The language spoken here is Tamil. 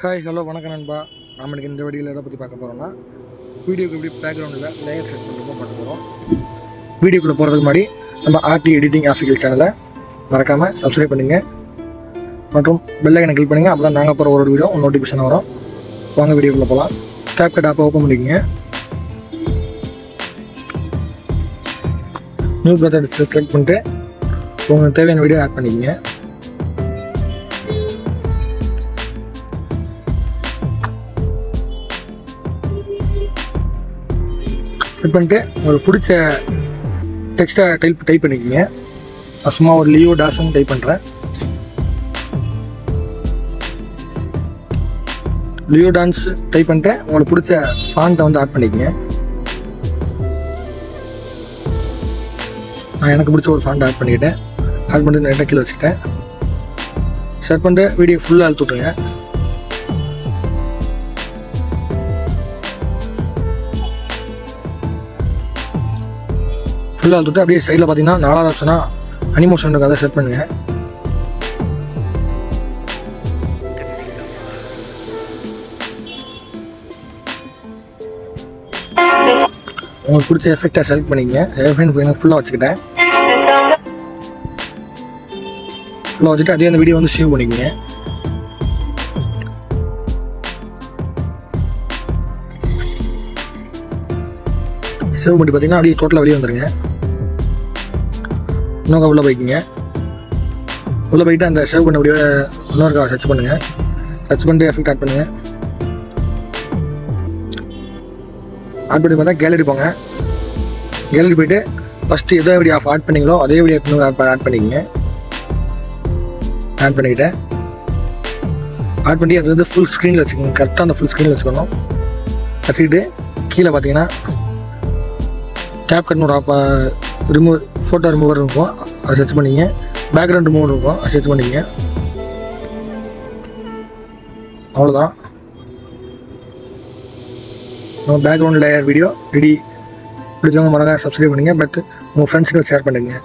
ஹாய் ஹலோ வணக்கம் நண்பா. நாம் எனக்கு இந்த வீடியோவில் எதை பற்றி பார்க்க போகிறோம்னா, வீடியோக்கு எப்படி பேக்ரவுண்டில் லேயர் செட் பண்ணுறோம் பார்க்க போகிறோம். வீடியோக்குள்ளே போகிறதுக்கு முன்னாடி நம்ம ஆர்டி எடிட்டிங் ஆஃபிஷியல் சேனலை மறக்காமல் சப்ஸ்கிரைப் பண்ணுங்கள் மற்றும் பெல் ஐக்கனை கிளிக் பண்ணுங்கள். அப்போ தான் நாங்கள் போகிற ஒரு வீடியோ நோட்டிஃபிகேஷன் வரும். வாங்க வீடியோக்குள்ளே போகலாம். கேப்கட் ஆப்பை ஓப்பன் பண்ணிக்கோங்க. நியூ ப்ராஜெக்ட் செலக்ட் பண்ணிட்டு உங்களுக்கு தேவையான வீடியோ ஆட் பண்ணிக்கோங்க. செட் பண்ணிட்டு உங்களுக்கு பிடிச்ச டெக்ஸ்ட்டை டைப் பண்ணிக்கோங்க. சும்மா ஒரு லியோ டாஸ்ன்னு டைப் பண்ணுறேன். லியோ டான்ஸ் டைப் பண்ணிட்டு உங்களுக்கு பிடிச்ச ஃபாண்ட்டை வந்து ஆட் பண்ணிக்கோங்க. நான் எனக்கு பிடிச்ச ஒரு ஃபாண்ட் ஆட் பண்ணிக்கிட்டேன். ஆட் பண்ணிட்டு நெட்டை கீழே வச்சுக்கிட்டேன். செட் பண்ணிட்டு வீடியோ ஃபுல்லாக அழுத்து விட்ருங்க. ஃபுல்லாக அழுத்துட்டு அப்படியே சைடில் பார்த்தீங்கன்னா 4வது ஆப்ஷனாக அனிமேஷன் அதை செட் பண்ணுங்கள். உங்களுக்கு பிடிச்ச எஃபெக்டை செலக்ட் பண்ணிக்கங்க. எஃபெக்ட் ஃபுல்லாக வச்சுக்கிட்டேன். ஃபுல்லாக வச்சுட்டு அதே அந்த வீடியோ வந்து சேவ் பண்ணிக்கோங்க. சேவ் பண்ணி பார்த்தீங்கன்னா அப்படியே டோட்டலாக வெளியே வந்துடுங்க. இன்னொரு உள்ளே போய்க்குங்க. உள்ளே போயிட்டு அந்த சேவ் பண்ண வீடியோ இன்னொரு சர்ச் பண்ணுங்கள். சர்ச் பண்ணிட்டு எஃபெக்ட் ஆட் பண்ணுங்கள். ஆட் பண்ணி பார்த்தா கேலரி போங்க. கேலரி போய்ட்டு ஃபஸ்ட்டு எதோ வீடியோ ஆட் பண்ணிங்களோ அதே வீடியோ ஆட் பண்ணிக்கோங்க. ஆட் பண்ணிக்கிட்டேன். ஆட் பண்ணி அது வந்து ஃபுல் ஸ்க்ரீனில் வச்சுக்கோங்க. கரெக்டாக அந்த ஃபுல் ஸ்க்ரீனில் வச்சுக்கணும். வச்சுக்கிட்டு கீழே பார்த்தீங்கன்னா கேப்கட்னு ஒரு ஃபோட்டோ ரிமூவர் இருக்கும், அதை சர்ச் பண்ணிங்க. பேக்ரவுண்ட் ரிமூவர் இருக்கும், அதை சர்ச் பண்ணிங்க. அவ்வளோதான். நம்ம பேக்ரவுண்ட் லேயர் வீடியோ ரெடி. பிடிச்சவங்க மறக்காம சப்ஸ்கிரைப் பண்ணுங்கள். பட் உங்கள் ஃப்ரெண்ட்ஸுக்கு ஷேர் பண்ணுங்கள்.